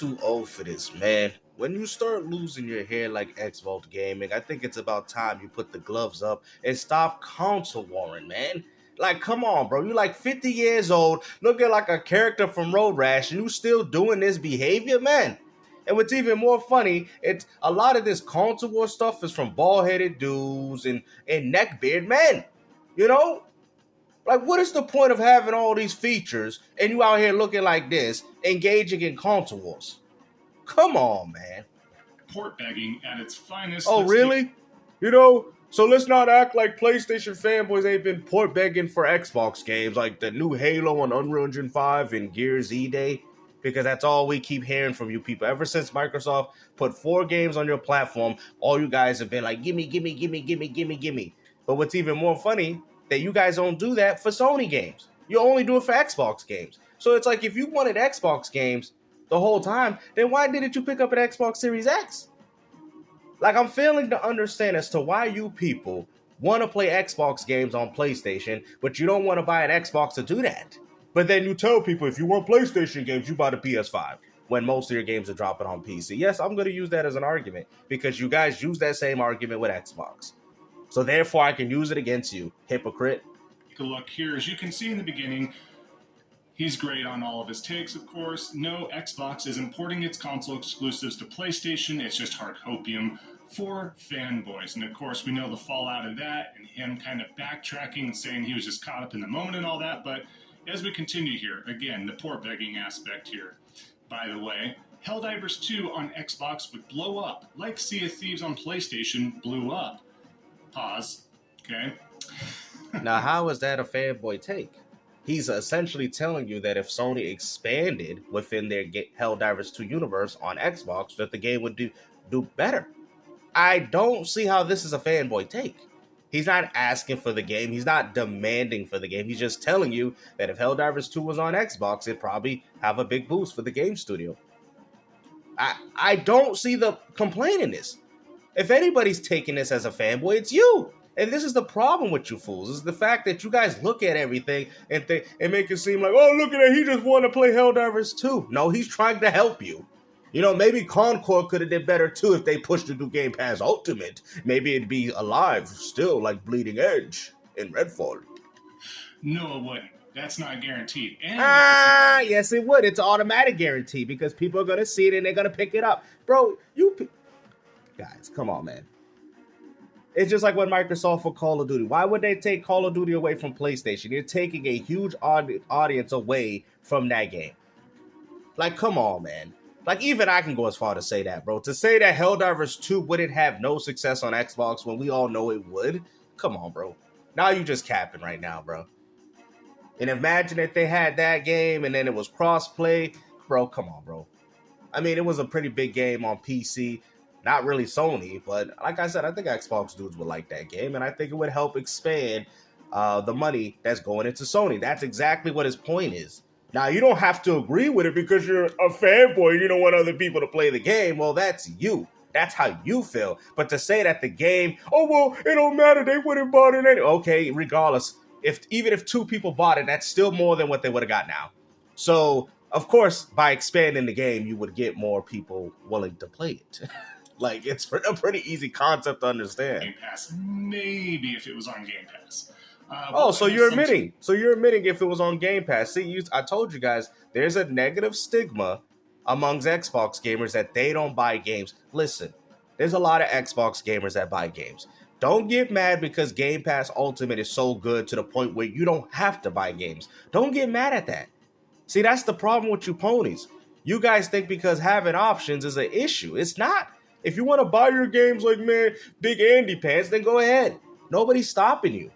too old for this, man. When you start losing your hair like Xvault Gaming, I think it's about time you put the gloves up and stop console warring, man. Like, come on, bro. You like 50 years old, looking like a character from Road Rash, and you still doing this behavior, man. And what's even more funny, it's a lot of this console war stuff is from bald-headed dudes and neckbeard men. You know? Like, what is the point of having all these features and you out here looking like this, engaging in console wars? Come on, man. Port begging at its finest. Oh, really? So let's not act like PlayStation fanboys ain't been port begging for Xbox games like the new Halo on Unreal Engine 5 and Gears E-Day, because that's all we keep hearing from you people. Ever since Microsoft put 4 games on your platform, all you guys have been like, gimme, gimme, gimme, gimme, gimme, gimme. But what's even more funny, that you guys don't do that for Sony games. You only do it for Xbox games. So it's like, if you wanted Xbox games the whole time, then why didn't you pick up an Xbox Series X? Like, I'm failing to understand as to why you people want to play Xbox games on PlayStation, but you don't want to buy an Xbox to do that. But then you tell people, if you want PlayStation games, you buy the PS5, when most of your games are dropping on PC. Yes, I'm going to use that as an argument, because you guys use that same argument with Xbox. So therefore, I can use it against you, hypocrite. Take a look here. As you can see in the beginning, he's great on all of his takes, of course. No, Xbox isn't porting its console exclusives to PlayStation. It's just hard hopium for fanboys. And of course, we know the fallout of that and him kind of backtracking and saying he was just caught up in the moment and all that. But as we continue here, again, the port begging aspect here. By the way, Helldivers 2 on Xbox would blow up, like Sea of Thieves on PlayStation blew up. Pause. Okay. Now, how is that a fanboy take? He's essentially telling you that if Sony expanded within their Helldivers 2 universe on Xbox, that the game would do better. I don't see how this is a fanboy take. He's not asking for the game. He's not demanding for the game. He's just telling you that if Helldivers 2 was on Xbox, it'd probably have a big boost for the game studio. I don't see the complaint in this. If anybody's taking this as a fanboy, it's you. And this is the problem with you fools, is the fact that you guys look at everything and make it seem like, oh, look at it, he just wanted to play Helldivers 2. No, he's trying to help you. You know, maybe Concord could have did better too if they pushed it to Game Pass Ultimate. Maybe it'd be alive still like Bleeding Edge in Redfall. No, it wouldn't. That's not guaranteed. And yes, it would. It's an automatic guarantee because people are going to see it and they're going to pick it up. Bro, guys, come on, man. It's just like when Microsoft for Call of Duty. Why would they take Call of Duty away from PlayStation? You're taking a huge audience away from that game. Like, come on, man. Like, even I can go as far to say that, bro. To say that Helldivers 2 wouldn't have no success on Xbox when we all know it would. Come on, bro. Now you just capping right now, bro. And imagine if they had that game and then it was cross-play. Bro, come on, bro. I mean, it was a pretty big game on PC. Not really Sony, but like I said, I think Xbox dudes would like that game, and I think it would help expand the money that's going into Sony. That's exactly what his point is. Now, you don't have to agree with it because you're a fanboy and you don't want other people to play the game. Well, that's you. That's how you feel. But to say that the game, oh, well, it don't matter. They wouldn't bought it anyway. Okay, regardless, even if 2 people bought it, that's still more than what they would have got now. So, of course, by expanding the game, you would get more people willing to play it. Like, it's a pretty easy concept to understand. Game Pass, maybe if it was on Game Pass. So you're admitting if it was on Game Pass. See, I told you guys, there's a negative stigma amongst Xbox gamers that they don't buy games. Listen, there's a lot of Xbox gamers that buy games. Don't get mad because Game Pass Ultimate is so good to the point where you don't have to buy games. Don't get mad at that. See, that's the problem with you ponies. You guys think because having options is an issue. It's not. If you want to buy your games like, man, Big Andy Pants, then go ahead. Nobody's stopping you.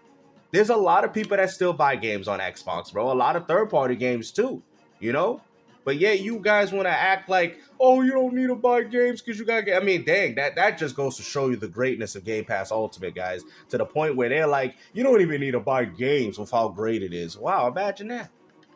There's a lot of people that still buy games on Xbox, bro. A lot of third-party games, too, you know? But yeah, you guys want to act like, oh, you don't need to buy games because you got to get... I mean, dang, that just goes to show you the greatness of Game Pass Ultimate, guys, to the point where they're like, you don't even need to buy games with how great it is. Wow, imagine that.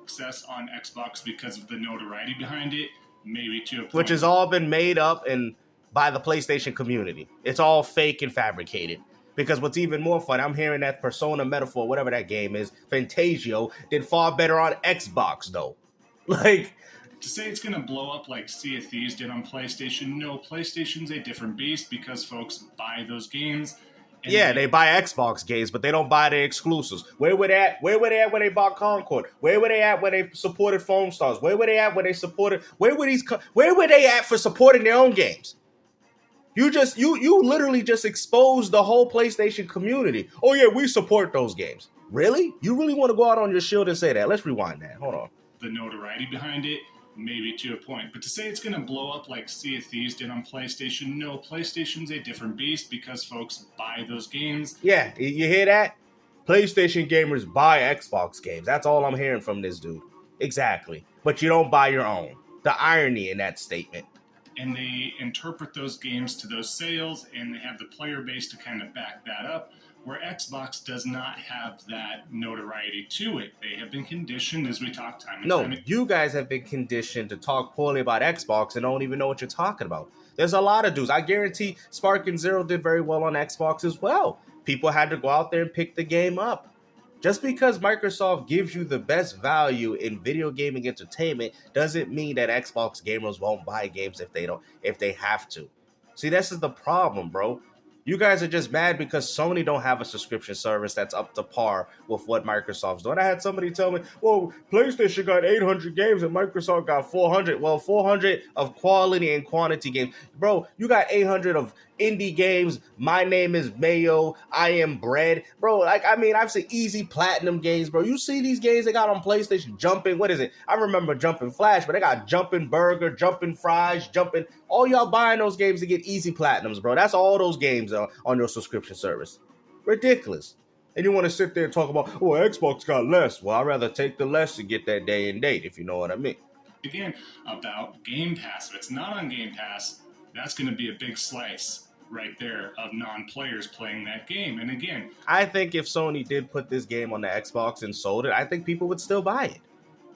Success on Xbox because of the notoriety behind it, maybe to a point. Which has all been made up and... by the PlayStation community. It's all fake and fabricated. Because what's even more fun, I'm hearing that Persona Metaphor, whatever that game is, Fantasio, did far better on Xbox, though. Like, To say it's going to blow up like Sea of Thieves did on PlayStation, no, PlayStation's a different beast because folks buy those games. Yeah, they buy Xbox games, but they don't buy the exclusives. Where were they at? Where were they at when they bought Concord? Where were they at when they supported Foam Stars? Where were they at when they supported? Where were they at for supporting their own games? You literally just exposed the whole PlayStation community. Oh yeah, we support those games. Really? You really want to go out on your shield and say that? Let's rewind that. Hold on. The notoriety behind it, maybe to a point. But to say it's going to blow up like Sea of Thieves did on PlayStation, no, PlayStation's a different beast because folks buy those games. Yeah, you hear that? PlayStation gamers buy Xbox games. That's all I'm hearing from this dude. Exactly. But you don't buy your own. The irony in that statement. And they interpret those games to those sales, and they have the player base to kind of back that up, where Xbox does not have that notoriety to it. They have been conditioned, as we talk time and time. No, you guys have been conditioned to talk poorly about Xbox and don't even know what you're talking about. There's a lot of dudes. I guarantee Spark and Zero did very well on Xbox as well. People had to go out there and pick the game up. Just because Microsoft gives you the best value in video gaming entertainment doesn't mean that Xbox gamers won't buy games if they have to. See, this is the problem, bro. You guys are just mad because Sony don't have a subscription service that's up to par with what Microsoft's doing. I had somebody tell me, well, PlayStation got 800 games and Microsoft got 400. Well, 400 of quality and quantity games. Bro, you got 800 of indie games. My Name is Mayo. I Am Bread. Bro, I've seen easy platinum games, bro. You see these games they got on PlayStation, Jumping, what is it? I remember Jumping Flash, but they got Jumping Burger, Jumping Fries, Jumping. All y'all buying those games to get easy platinums, bro. That's all those games on your subscription service. Ridiculous. And you want to sit there and talk about, oh, Xbox got less. Well, I'd rather take the less to get that day and date, if you know what I mean. Again, about Game Pass. If it's not on Game Pass, that's going to be a big slice right there of non-players playing that game. And again, I think if Sony did put this game on the Xbox and sold it, I think people would still buy it.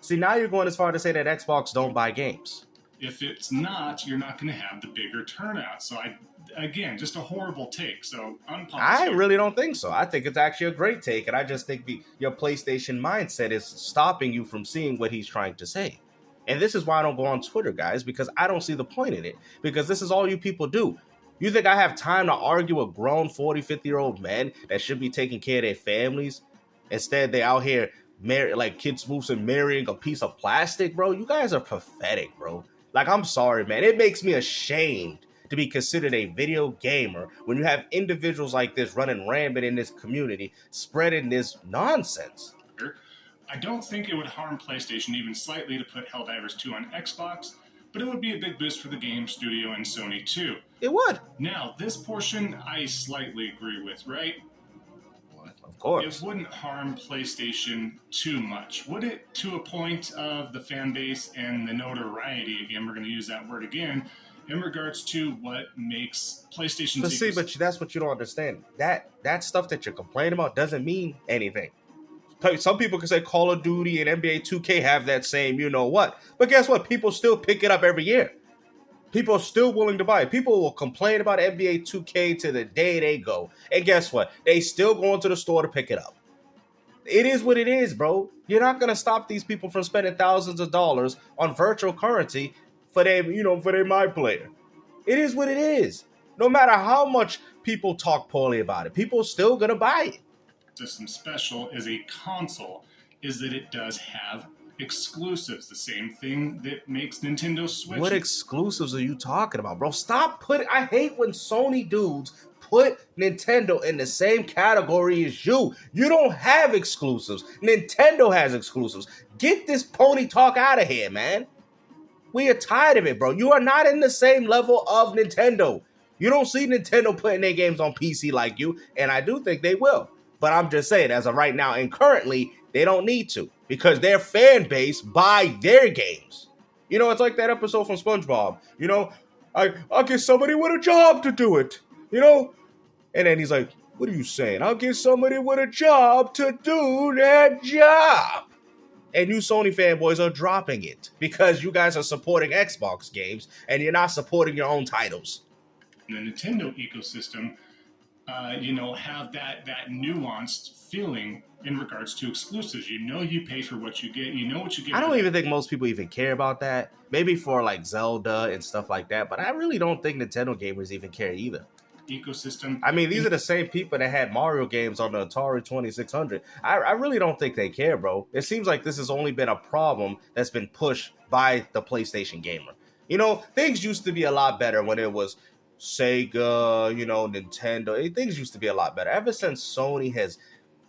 See, now you're going as far to say that Xbox don't buy games. If it's not, you're not going to have the bigger turnout. So again, just a horrible take. So I really don't think so. I think it's actually a great take, and I just think your PlayStation mindset is stopping you from seeing what he's trying to say. And this is why I don't go on Twitter, guys, because I don't see the point in it. Because this is all you people do. You think I have time to argue with grown 40, 50-year-old men that should be taking care of their families? Instead, they out here like kids moves and marrying a piece of plastic, bro. You guys are pathetic, bro. Like, I'm sorry, man. It makes me ashamed to be considered a video gamer when you have individuals like this running rampant in this community, spreading this nonsense. I don't think it would harm PlayStation even slightly to put Helldivers 2 on Xbox, but it would be a big boost for the game studio and Sony too. It would. Now, this portion I slightly agree with, right? Of course. It wouldn't harm PlayStation too much. Would it, to a point of the fan base and the notoriety, again, we're going to use that word again, in regards to what makes PlayStation... But that's what you don't understand. That stuff that you're complaining about doesn't mean anything. Some people can say Call of Duty and NBA 2K have that same you know what. But guess what? People still pick it up every year. People are still willing to buy it. People will complain about NBA 2K to the day they go. And guess what? They still go into the store to pick it up. It is what it is, bro. You're not going to stop these people from spending thousands of dollars on virtual currency for their My Player. It is what it is. No matter how much people talk poorly about it, people are still going to buy it. System special as a console is that it does have exclusives. The same thing that makes Nintendo Switch. What exclusives are you talking about, bro? Stop putting... I hate when Sony dudes put Nintendo in the same category as you. You don't have exclusives. Nintendo has exclusives. Get this pony talk out of here, man. We are tired of it, bro. You are not in the same level of Nintendo. You don't see Nintendo putting their games on PC like you, and I do think they will. But I'm just saying, as of right now and currently, they don't need to because their fan base buy their games. You know, it's like that episode from SpongeBob. You know, I'll get somebody with a job to do it. You know? And then he's like, what are you saying? I'll get somebody with a job to do that job. And you Sony fanboys are dropping it because you guys are supporting Xbox games and you're not supporting your own titles. The Nintendo ecosystem have that nuanced feeling in regards to exclusives. You pay for what you get. You know what you get. I don't even think most people even care about that. Maybe for like Zelda and stuff like that, but I really don't think Nintendo gamers even care either. Ecosystem. I mean, these are the same people that had Mario games on the Atari 2600. I really don't think they care, bro. It seems like this has only been a problem that's been pushed by the PlayStation gamer. Things used to be a lot better when it was Sega, Nintendo. Things used to be a lot better. Ever since Sony has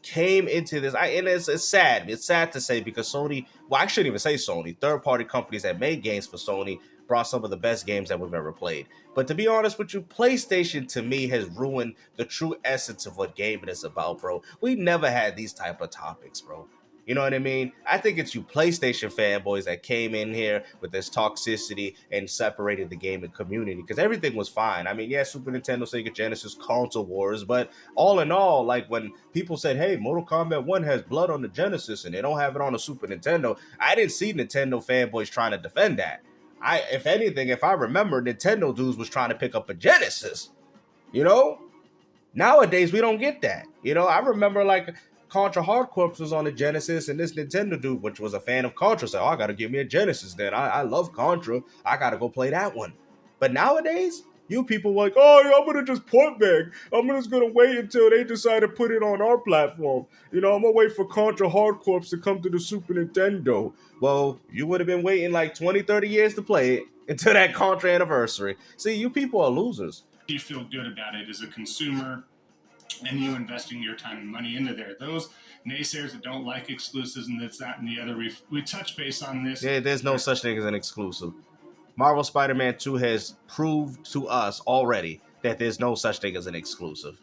came into this, and it's sad. It's sad to say because Sony, well, I shouldn't even say Sony. Third-party companies that made games for Sony brought some of the best games that we've ever played. But to be honest with you, PlayStation to me has ruined the true essence of what gaming is about, bro. We never had these type of topics, bro. You know what I mean? I think it's you PlayStation fanboys that came in here with this toxicity and separated the gaming community because everything was fine. I mean, yeah, Super Nintendo, Sega Genesis, console wars, but all in all, like when people said, hey, Mortal Kombat 1 has blood on the Genesis and they don't have it on the Super Nintendo, I didn't see Nintendo fanboys trying to defend that. If anything, if I remember, Nintendo dudes was trying to pick up a Genesis. Nowadays, we don't get that. I remember like Contra Hard Corps was on the Genesis, and this Nintendo dude, which was a fan of Contra, said, I got to give me a Genesis then. I love Contra. I got to go play that one. But nowadays, you people are like, I'm going to just port back. I'm just going to wait until they decide to put it on our platform. I'm going to wait for Contra Hard Corps to come to the Super Nintendo. Well, you would have been waiting like 20, 30 years to play it until that Contra anniversary. See, you people are losers. You feel good about it as a consumer and you investing your time and money into there. Those naysayers that don't like exclusives and this, that, and the other, we touch base on this. Yeah, there's no such thing as an exclusive. Marvel Spider-Man 2 has proved to us already that there's no such thing as an exclusive.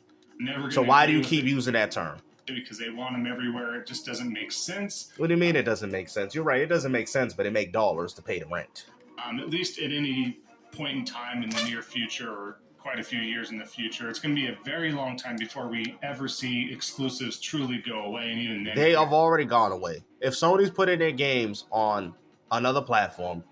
So why do you keep using that term? Because they want them everywhere. It just doesn't make sense. What do you mean it doesn't make sense? You're right, it doesn't make sense, but it makes dollars to pay the rent. At least at any point in time in the near future or quite a few years in the future, it's going to be a very long time before we ever see exclusives truly go away. And even then, they have already gone away. If Sony's putting their games on another platform,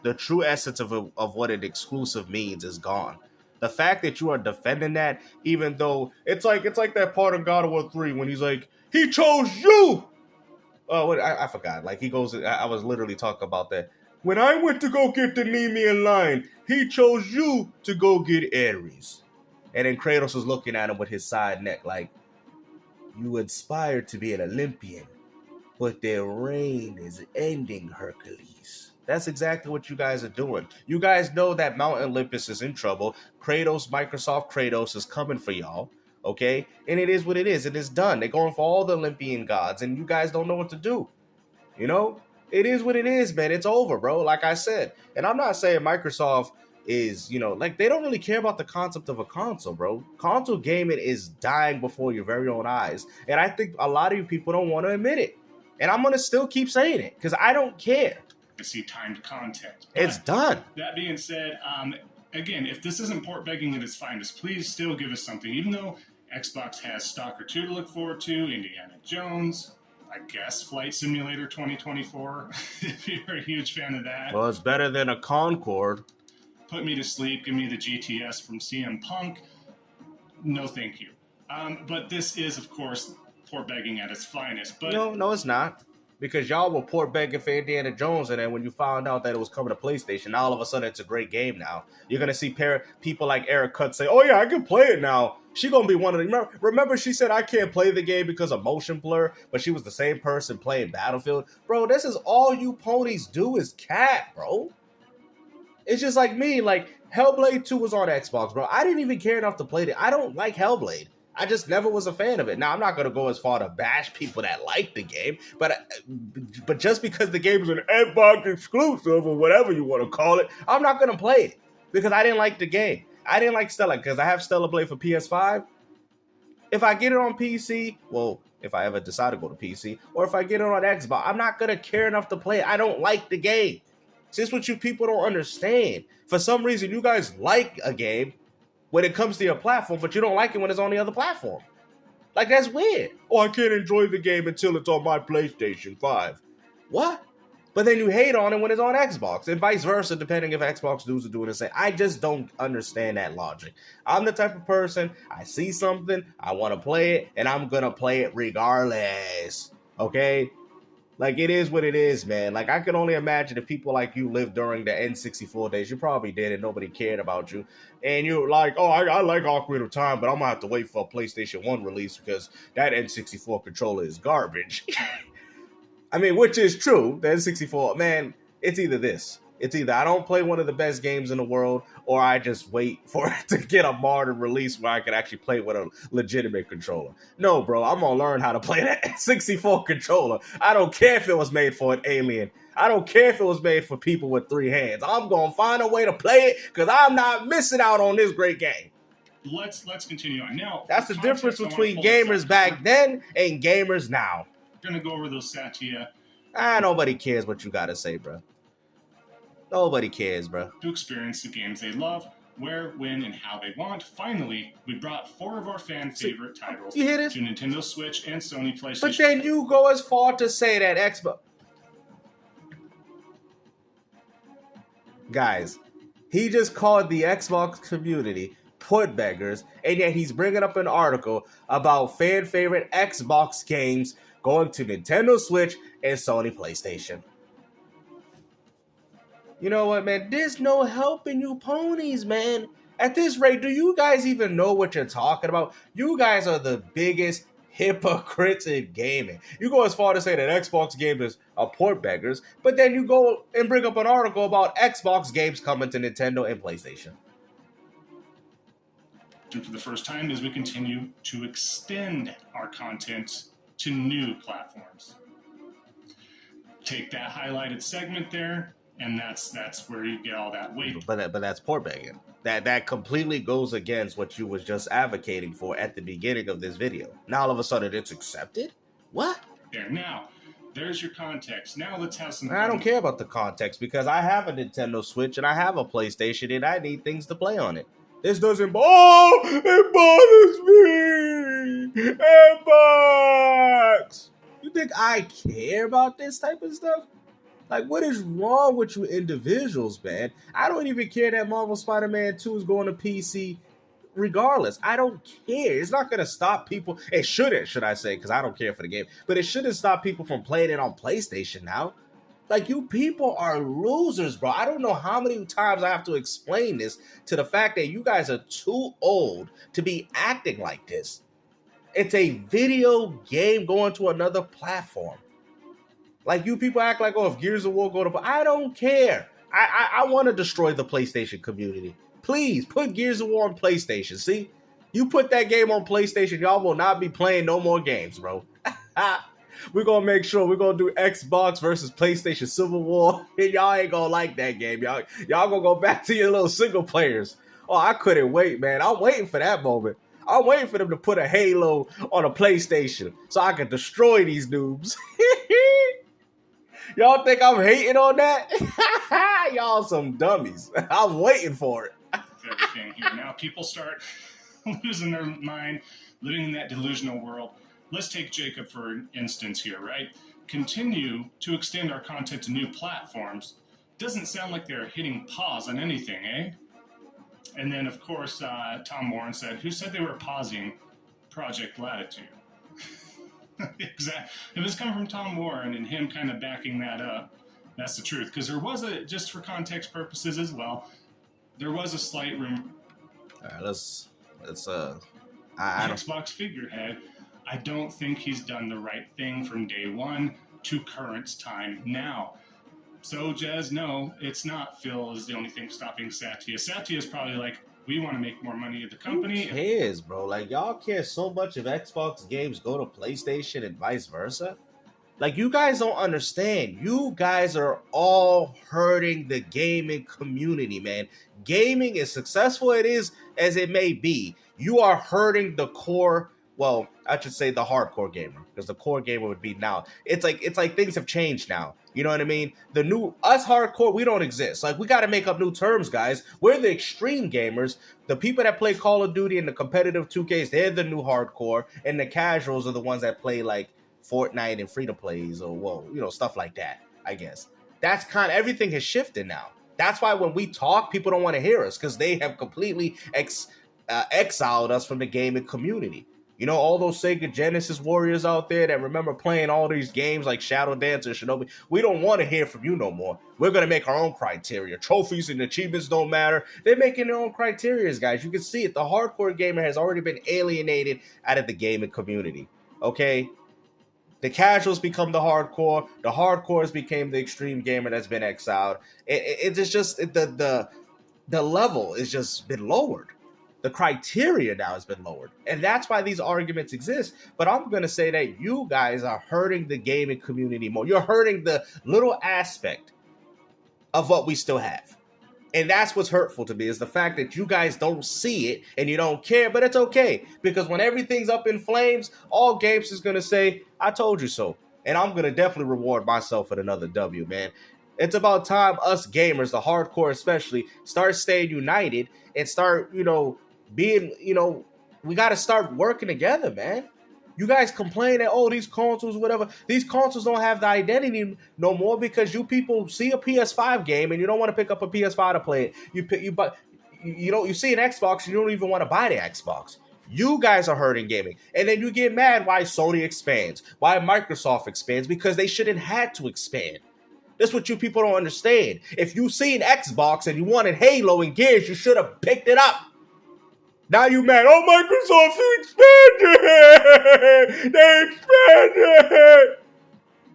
the true essence of what an exclusive means is gone. The fact that you are defending that, even though it's like that part of God of War 3 when he's like, he chose you. I forgot. Like he goes, I was literally talking about that. When I went to go get the Nemean line, he chose you to go get Ares. And then Kratos was looking at him with his side neck like, you aspired to be an Olympian, but their reign is ending, Hercules. That's exactly what you guys are doing. You guys know that Mount Olympus is in trouble. Microsoft Kratos is coming for y'all, okay? And it is what it is. It is done. They're going for all the Olympian gods, and you guys don't know what to do. It is what it is, man. It's over, bro, like I said. And I'm not saying Microsoft is, like they don't really care about the concept of a console, bro. Console gaming is dying before your very own eyes. And I think a lot of you people don't want to admit it. And I'm going to still keep saying it because I don't care. To see timed content. It's done. That being said, again, if this isn't port begging at its finest, please still give us something. Even though Xbox has Stalker 2 to look forward to, Indiana Jones, I guess Flight Simulator 2024, if you're a huge fan of that. Well, it's better than a Concorde. Put me to sleep. Give me the GTS from CM Punk. No, thank you. But this is, of course, port begging at its finest. But no, it's not. Because y'all were port begging for Indiana Jones, and then when you found out that it was coming to PlayStation, now all of a sudden it's a great game now. You're going to see people like Eric Cut say, oh yeah, I can play it now. She's going to be one of the... Remember she said, I can't play the game because of motion blur, but she was the same person playing Battlefield? Bro, this is all you ponies do is cap, bro. It's just like me, like Hellblade 2 was on Xbox, bro. I didn't even care enough to play it. I don't like Hellblade. I just never was a fan of it. Now, I'm not going to go as far to bash people that like the game, but just because the game is an Xbox exclusive or whatever you want to call it, I'm not going to play it because I didn't like the game. I didn't like Stella because I have Stellar Blade for PS5. If I get it on PC, well, if I ever decide to go to PC, or if I get it on Xbox, I'm not going to care enough to play it. I don't like the game. See, it's what you people don't understand. For some reason, you guys like a game when it comes to your platform, but you don't like it when it's on the other platform. Like, that's weird. Oh, I can't enjoy the game until it's on my PlayStation 5. What? but then you hate on it when it's on Xbox, and vice versa, depending if Xbox dudes are doing the same. I just don't understand that logic. I'm the type of person, I see something, I want to play it, and I'm going to play it regardless, okay? Like, it is what it is, man. Like, I can only imagine if people like you lived during the N64 days. You probably did, and nobody cared about you. And you're like, oh, I like Ocarina of Time, but I'm going to have to wait for a PlayStation 1 release because that N64 controller is garbage. I mean, which is true. The N64, man, it's either this. It's either I don't play one of the best games in the world, or I just wait for it to get a modern release where I can actually play with a legitimate controller. No, bro, I'm going to learn how to play that 64 controller. I don't care if it was made for an alien. I don't care if it was made for people with 3 hands. I'm going to find a way to play it because I'm not missing out on this great game. Let's continue on. Now, that's the difference between gamers back then and gamers now. We're going to go over those Satya. Nobody cares what you got to say, bro. Nobody cares, bro. To experience the games they love, where, when, and how they want. Finally, we brought 4 of our fan favorite titles to Nintendo Switch and Sony PlayStation. But then you go as far to say that Xbox... Guys, he just called the Xbox community putbeggars, and yet he's bringing up an article about fan favorite Xbox games going to Nintendo Switch and Sony PlayStation. You know what, man? There's no helping you ponies, man. At this rate, do you guys even know what you're talking about? You guys are the biggest hypocrites in gaming. You go as far to say that Xbox games are port beggars, but then you go and bring up an article about Xbox games coming to Nintendo and PlayStation. And for the first time, as we continue to extend our content to new platforms. Take that highlighted segment there, and that's where you get all that weight. But that's port begging. That completely goes against what you was just advocating for at the beginning of this video. Now all of a sudden it's accepted? What? There, now, there's your context. Now let's have some fun. I don't care about the context because I have a Nintendo Switch and I have a PlayStation and I need things to play on it. This doesn't... Oh! It bothers me! Xbox! You think I care about this type of stuff? Like, what is wrong with you individuals, man? I don't even care that Marvel Spider-Man 2 is going to PC regardless. I don't care. It's not going to stop people. It shouldn't, should I say, because I don't care for the game. But it shouldn't stop people from playing it on PlayStation now. Like, you people are losers, bro. I don't know how many times I have to explain this to the fact that you guys are too old to be acting like this. It's a video game going to another platform. Like, you people act like, oh, if Gears of War go to... I don't care. I want to destroy the PlayStation community. Please, put Gears of War on PlayStation. See? You put that game on PlayStation, y'all will not be playing no more games, bro. We're going to make sure we're going to do Xbox versus PlayStation Civil War. And y'all ain't going to like that game. Y'all going to go back to your little single players. Oh, I couldn't wait, man. I'm waiting for that moment. I'm waiting for them to put a Halo on a PlayStation so I can destroy these noobs. Y'all think I'm hating on that? Y'all some dummies. I'm waiting for it. Everything here. Now people start losing their mind, living in that delusional world. Let's take Jacob for instance here, right? Continue to extend our content to new platforms. Doesn't sound like they're hitting pause on anything, eh? And then, of course, Tom Warren said, who said they were pausing Project Latitude? Exactly. If it's coming from Tom Warren and him kind of backing that up, that's the truth. Because there was just for context purposes as well, there was a slight room. All right, let's Xbox figurehead, I don't think he's done the right thing from day one to current time now. So, Jez, no, it's not Phil is the only thing stopping Satya. Satya is probably like, we want to make more money at the company. Who cares, bro? Like, y'all care so much if Xbox games go to PlayStation and vice versa. Like, you guys don't understand. You guys are all hurting the gaming community, man. Gaming, as successful it is as it may be, you are hurting the core. Well, I should say the hardcore gamer, because the core gamer would be now. It's like things have changed now. You know what I mean? The new us hardcore, we don't exist. Like, we got to make up new terms, guys. We're the extreme gamers. The people that play Call of Duty and the competitive 2Ks, they're the new hardcore, and the casuals are the ones that play like Fortnite and free to plays or stuff like that, I guess. That's kind of, everything has shifted now. That's why when we talk, people don't want to hear us because they have completely exiled us from the gaming community. You know, all those Sega Genesis warriors out there that remember playing all these games like Shadow Dance and Shinobi, we don't want to hear from you no more. We're going to make our own criteria. Trophies and achievements don't matter. They're making their own criteria, guys. You can see it. The hardcore gamer has already been alienated out of the gaming community. Okay? The casuals become the hardcore. The hardcores became the extreme gamer that's been exiled. It's just the level has just been lowered. The criteria now has been lowered. And that's why these arguments exist. But I'm going to say that you guys are hurting the gaming community more. You're hurting the little aspect of what we still have. And that's what's hurtful to me, is the fact that you guys don't see it and you don't care. But it's okay, because when everything's up in flames, all games is going to say, I told you so. And I'm going to definitely reward myself with another W, man. It's about time us gamers, the hardcore especially, start staying united and start, being, we got to start working together, man. You guys complain that, oh, these consoles, whatever. These consoles don't have the identity no more because you people see a PS5 game and you don't want to pick up a PS5 to play it. You see an Xbox and you don't even want to buy the Xbox. You guys are hurting gaming. And then you get mad why Sony expands, why Microsoft expands, because they shouldn't have to expand. That's what you people don't understand. If you see an Xbox and you wanted Halo and Gears, you should have picked it up. Now you mad, oh, Microsoft expanded! They expanded!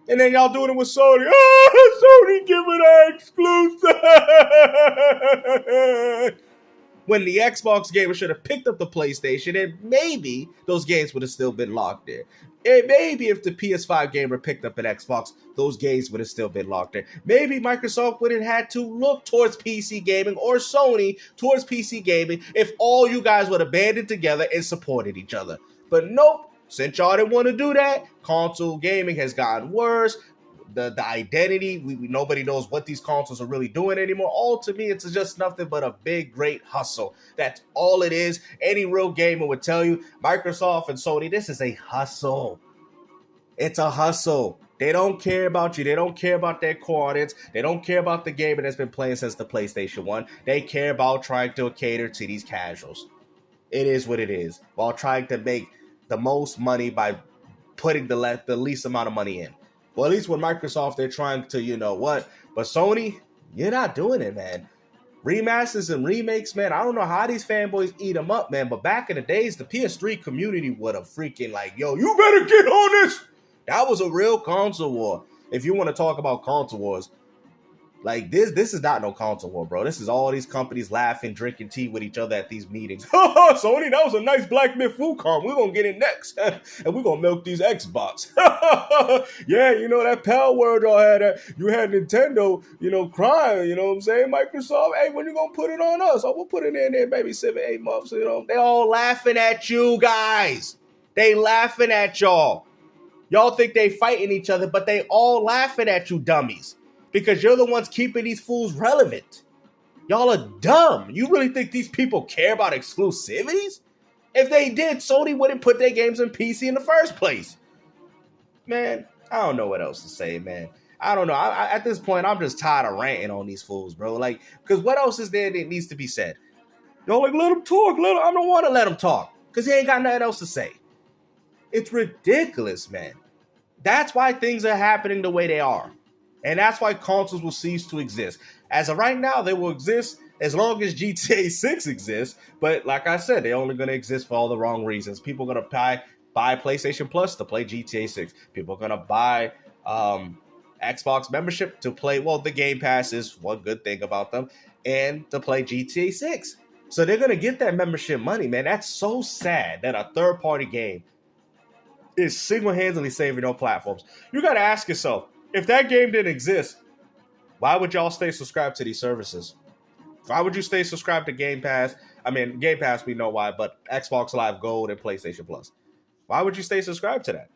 And then y'all doing it with Sony. Oh, Sony giving our exclusive! When the Xbox gamer should have picked up the PlayStation, and maybe those games would have still been locked there. And maybe if the PS5 gamer picked up an Xbox, those games would have still been locked there. Maybe Microsoft wouldn't have to look towards PC gaming, or Sony towards PC gaming, if all you guys would have banded together and supported each other. But nope, since y'all didn't want to do that, console gaming has gotten worse. The identity, nobody knows what these consoles are really doing anymore. All to me, it's just nothing but a big, great hustle. That's all it is. Any real gamer would tell you, Microsoft and Sony, this is a hustle. It's a hustle. They don't care about you. They don't care about their core audience. They don't care about the gamer that's been playing since the PlayStation 1. They care about trying to cater to these casuals. It is what it is, while trying to make the most money by putting the least amount of money in. Well, at least with Microsoft, they're trying to, But Sony, you're not doing it, man. Remasters and remakes, man, I don't know how these fanboys eat them up, man. But back in the days, the PS3 community would have freaking yo, you better get on this. That was a real console war. If you want to talk about console wars, this is not no console war, bro. This is all these companies laughing, drinking tea with each other at these meetings. Sony, that was a nice Black Myth Wukong. We're going to get it next. And we're going to milk these Xbox. Yeah, that Pal Word y'all had. You had Nintendo, crying, you know what I'm saying? Microsoft, hey, when you going to put it on us? Oh, we'll put it in there maybe 7-8 months, They all laughing at you guys. They laughing at y'all. Y'all think they fighting each other, but they all laughing at you dummies. Because you're the ones keeping these fools relevant. Y'all are dumb. You really think these people care about exclusivities? If they did, Sony wouldn't put their games on PC in the first place. Man, I don't know what else to say, man. I don't know. At this point, I'm just tired of ranting on these fools, bro. Because what else is there that needs to be said? Yo, let them talk. I don't want to let them talk. Because he ain't got nothing else to say. It's ridiculous, man. That's why things are happening the way they are. And that's why consoles will cease to exist. As of right now, they will exist as long as GTA 6 exists. But like I said, they're only going to exist for all the wrong reasons. People are going to buy PlayStation Plus to play GTA 6. People are going to buy Xbox membership to play, the Game Pass is one good thing about them, and to play GTA 6. So they're going to get that membership money, man. That's so sad that a third-party game is single-handedly saving no platforms. You got to ask yourself, if that game didn't exist, why would y'all stay subscribed to these services? Why would you stay subscribed to Game Pass? I mean, Game Pass, we know why, but Xbox Live Gold and PlayStation Plus. Why would you stay subscribed to that?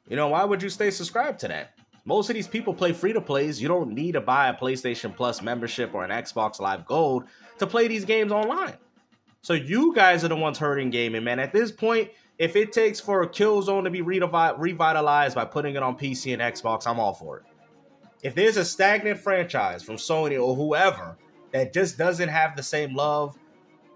Why would you stay subscribed to that? Most of these people play free-to-plays. You don't need to buy a PlayStation Plus membership or an Xbox Live Gold to play these games online. So you guys are the ones hurting gaming, man. At this point, if it takes for a Killzone to be revitalized by putting it on PC and Xbox, I'm all for it. If there's a stagnant franchise from Sony or whoever that just doesn't have the same love,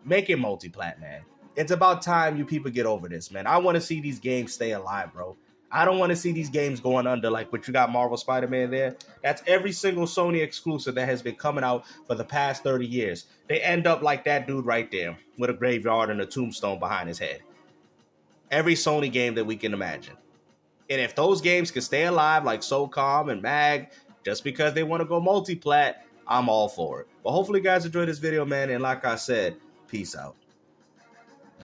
make it multiplat, man. It's about time you people get over this, man. I want to see these games stay alive, bro. I don't want to see these games going under like what you got Marvel Spider-Man there. That's every single Sony exclusive that has been coming out for the past 30 years. They end up like that dude right there with a graveyard and a tombstone behind his head. Every Sony game that we can imagine. And if those games can stay alive like SOCOM and MAG just because they want to go multiplat, I'm all for it. But hopefully you guys enjoyed this video, man. And like I said, peace out.